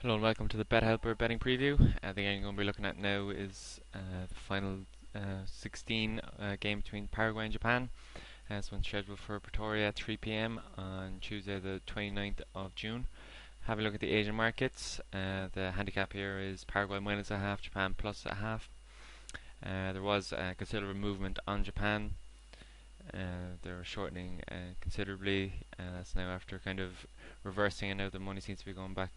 Hello and welcome to the BetHelper betting preview. The game you're going to be looking at now is the final 16 game between Paraguay and Japan. This one's scheduled for Pretoria at 3 p.m. on Tuesday the 29th of June. Have a look at the Asian markets. The handicap here is Paraguay minus a half, Japan plus a half. There was considerable movement on Japan. They're shortening considerably. That's now after kind of reversing, and now the money seems to be going back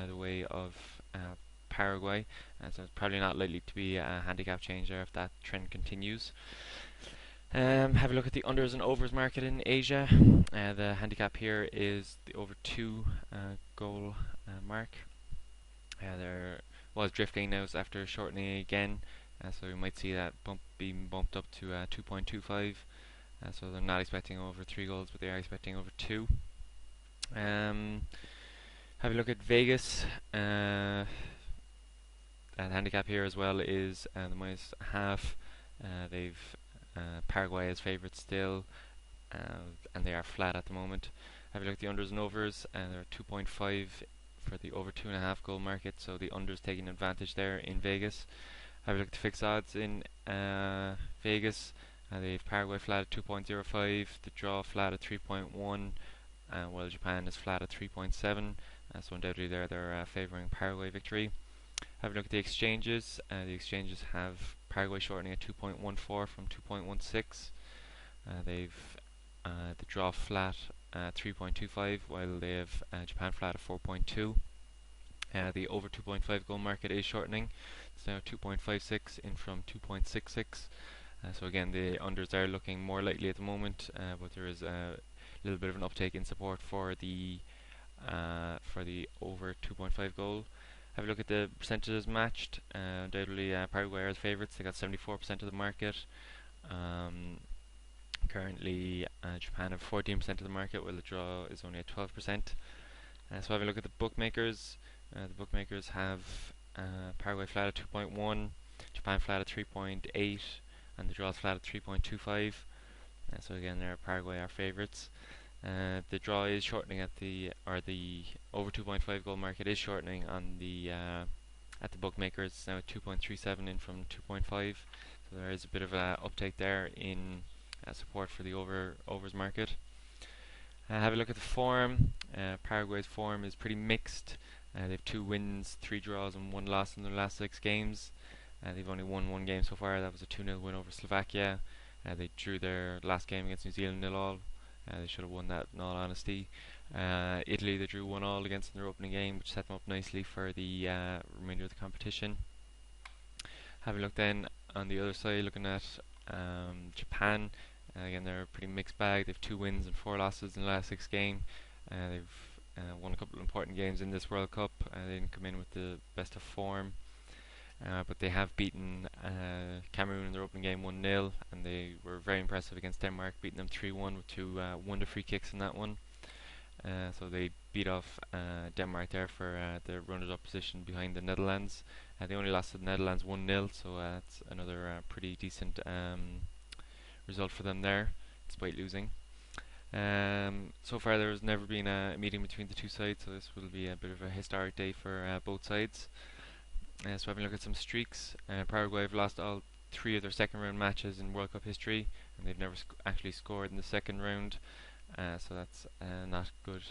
the way of Paraguay, so it's probably not likely to be a handicap change there if that trend continues. Have a look at the unders and overs market in Asia. The handicap here is the over 2 goal mark. There was drifting now after shortening again, so we might see that being bumped up to 2.25. So they're not expecting over 3 goals, but they are expecting over 2. Have a look at Vegas. The handicap here as well is the minus half. They've Paraguay as favourites still, and they are flat at the moment. Have a look at the unders and overs, and they're 2.5 for the over 2.5 goal market, so the unders taking advantage there in Vegas. Have a look at the fixed odds in Vegas. They've Paraguay flat at 2.05, the draw flat at 3.1, while Japan is flat at 3.7. So undoubtedly they're favouring Paraguay victory. Have a look at the exchanges. The exchanges have Paraguay shortening at 2.14 from 2.16. They've the draw flat at 3.25, while they have Japan flat at 4.2. The over 2.5 goal market is shortening. It's now 2.56 in from 2.66. So again, the unders are looking more likely at the moment, but there is a little bit of an uptake in support for the over 2.5 goal. Have a look at the percentages matched. Undoubtedly, Paraguay are the favourites. They got 74% of the market. Currently, Japan have 14% of the market, while the draw is only at 12%. So have a look at the bookmakers. The bookmakers have Paraguay flat at 2.1, Japan flat at 3.8, and the draw is flat at 3.25. So again, Paraguay are favourites. The draw is shortening at the over 2.5 goal market is shortening on the at the bookmakers. It's now at 2.37 in from 2.5. So there is a bit of a uptake there in support for the overs market. Have a look at the form. Paraguay's form is pretty mixed. They have 2 wins, 3 draws, and 1 loss in their last 6 games. They've only won 1 game so far. That was a 2-0 win over Slovakia. They drew their last game against New Zealand 0-0. They should have won that in all honesty. Italy, they drew 1-1 against in their opening game, which set them up nicely for the remainder of the competition. Have a look then on the other side, looking at Japan. Again, they're a pretty mixed bag. They have 2 wins and 4 losses in the last 6 games. They've won a couple of important games in this World Cup. They didn't come in with the best of form. But they have beaten Cameroon in their opening game 1-0, and they were very impressive against Denmark, beating them 3-1 with 2 wonder free kicks in that one. So they beat off Denmark there for the runners-up position behind the Netherlands. They only lost to the Netherlands 1-0, so that's another pretty decent result for them there, despite losing. So far there has never been a meeting between the two sides, so this will be a bit of a historic day for both sides. So having a look at some streaks, Paraguay have lost all 3 of their second round matches in World Cup history, and they've never actually scored in the second round, so that's not good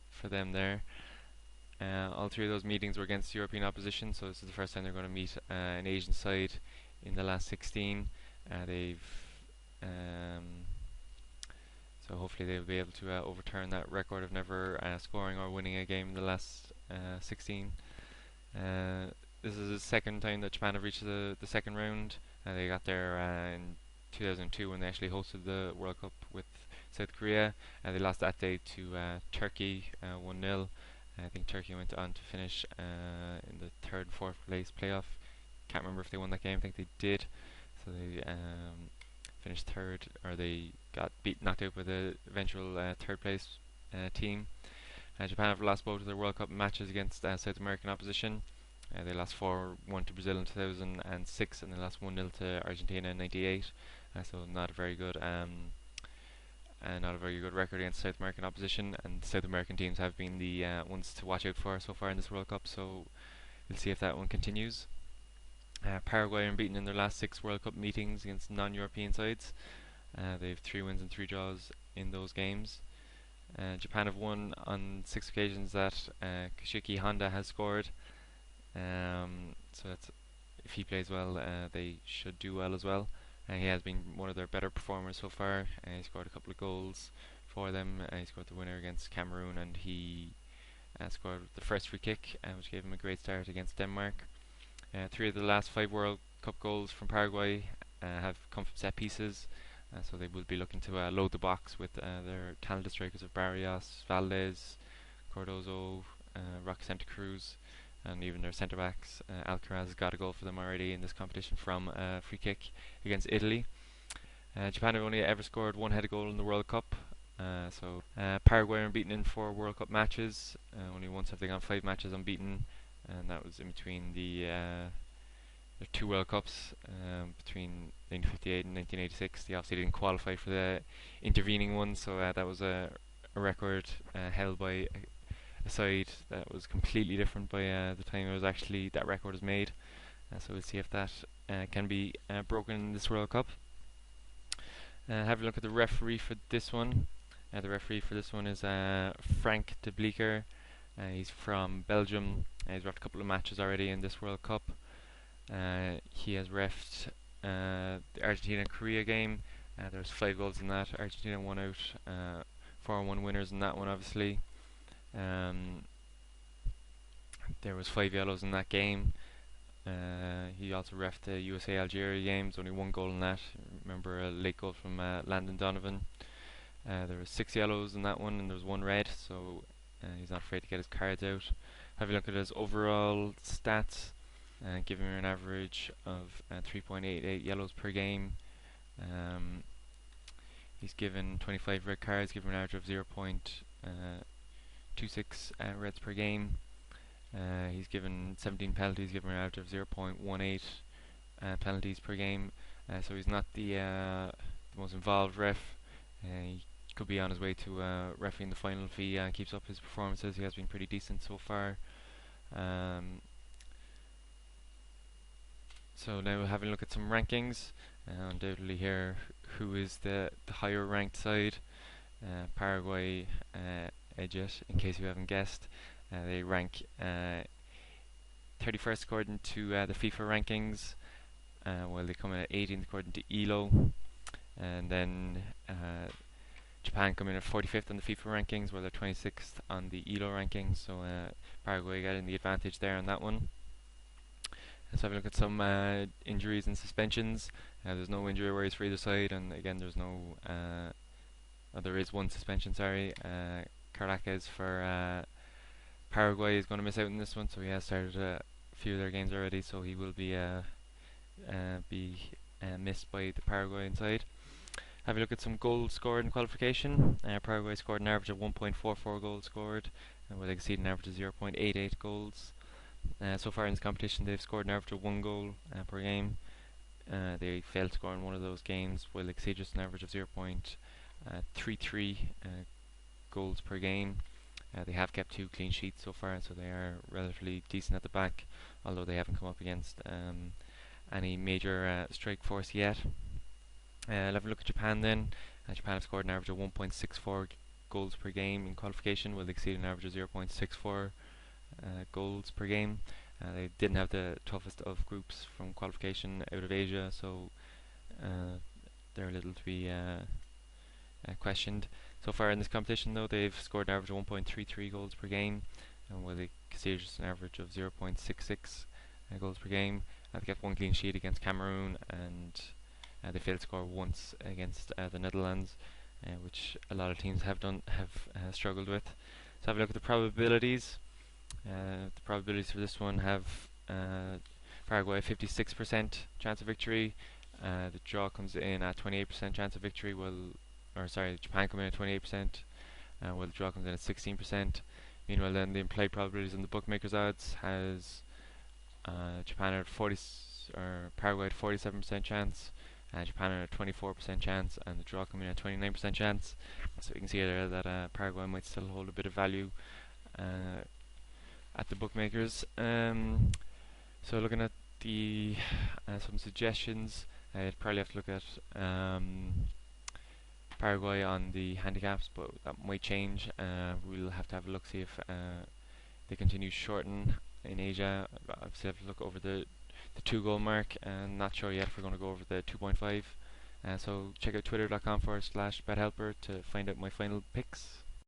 for them there. All 3 of those meetings were against European opposition, so this is the first time they're going to meet an Asian side in the last 16. So hopefully they'll be able to overturn that record of never scoring or winning a game in the last 16. This is the second time that Japan have reached the second round. They got there in 2002 when they actually hosted the World Cup with South Korea. They lost that day to Turkey 1-0. I think Turkey went on to finish in the 3rd and 4th place playoff. Can't remember if they won that game. I think they did. So they finished 3rd, or they got knocked out by the eventual 3rd place team. Japan have lost both of their World Cup matches against South American opposition. They lost 4-1 to Brazil in 2006, and they lost 1-0 to Argentina in '98. So not a very good not a very good record against South American opposition, and South American teams have been the ones to watch out for so far in this World Cup. So we'll see if that one continues. Paraguay are unbeaten in their last 6 World Cup meetings against non-European sides. They have 3 wins and 3 draws in those games. Japan have won on 6 occasions that Koshiki Honda has scored. So that's, if he plays well, they should do well as well. He has been one of their better performers so far. He scored a couple of goals for them. He scored the winner against Cameroon, and he scored the first free kick, which gave him a great start against Denmark. 3 of the last 5 World Cup goals from Paraguay have come from set pieces. So they will be looking to load the box with their talented strikers of Barrios, Valdez, Cardozo, Roque Santa Cruz, and even their centre backs. Alcaraz has got a goal for them already in this competition from a free kick against Italy. Japan have only ever scored 1 headed goal in the World Cup. Paraguay are unbeaten in 4 World Cup matches. Only once have they gone 5 matches unbeaten, and that was in between their 2 World Cups between 1958 and 1986. They obviously didn't qualify for the intervening one, so that was a record held by a side that was completely different by the time it was actually that record was made. So we'll see if that can be broken in this World Cup. Have a look at the referee for this one. The referee for this one is Frank de Bleeker. He's from Belgium. He's reffed a couple of matches already in this World Cup. He has reffed the Argentina-Korea game. There was 5 goals in that. Argentina won out, 4-1 winners in that one, obviously. There was 5 yellows in that game. He also reffed the USA-Algeria games, only 1 goal in that. Remember a late goal from Landon Donovan. There was 6 yellows in that one, and there was 1 red, so he's not afraid to get his cards out. Have a look at his overall stats. Giving her an average of 3.88 yellows per game. He's given 25 red cards, giving an average of 0.26 reds per game. He's given 17 penalties, giving an average of 0.18 penalties per game. So he's not the most involved ref. He could be on his way to refereeing the final if he keeps up his performances. He has been pretty decent so far. So now having a look at some rankings. Undoubtedly here, who is the higher ranked side? Paraguay edge it, in case you haven't guessed. They rank 31st according to the FIFA rankings, while they come in at 18th according to ELO. And then Japan come in at 45th on the FIFA rankings, while they're 26th on the ELO rankings. So Paraguay getting the advantage there on that one. Let's have a look at some injuries and suspensions. There's no injury worries for either side, and again there's no there is 1 suspension, sorry. Caracas for Paraguay is going to miss out in this one, so he has started a few of their games already, so he will be missed by the Paraguayan side. Have a look at some goals scored in qualification. Paraguay scored an average of 1.44 goals scored, with a conceded an average of 0.88 goals. So far in this competition, they've scored an average of 1 goal per game. They failed to score in one of those games, while they exceed just an average of 0.33 goals per game. They have kept 2 clean sheets so far, so they are relatively decent at the back, although they haven't come up against any major strike force yet. Let's have a look at Japan then. Japan have scored an average of 1.64 goals per game in qualification, while they exceed an average of 0.64 goals per game. They didn't have the toughest of groups from qualification out of Asia, so they're a little to be questioned. So far in this competition though, they've scored an average of 1.33 goals per game, and while they conceded just an average of 0.66 goals per game. They kept 1 clean sheet against Cameroon, and they failed to score once against the Netherlands, which a lot of teams have struggled with. So have a look at the probabilities. The probabilities for this one have Paraguay 56% chance of victory. The draw comes in at 28% chance of victory, Japan come in at 28%, while the draw comes in at 16%. Meanwhile, then the implied probabilities on the bookmakers odds has Japan at Paraguay at 47% chance, Japan at a 24% chance, and the draw coming in at 29% chance. So you can see there that Paraguay might still hold a bit of value at the bookmakers. So looking at the some suggestions, I'd probably have to look at Paraguay on the handicaps, but that might change. We'll have to have a look, see if they continue shorten in Asia. Obviously, have to look over the 2 goal mark, and not sure yet if we're going to go over the 2.5. So check out twitter.com/bethelper to find out my final picks.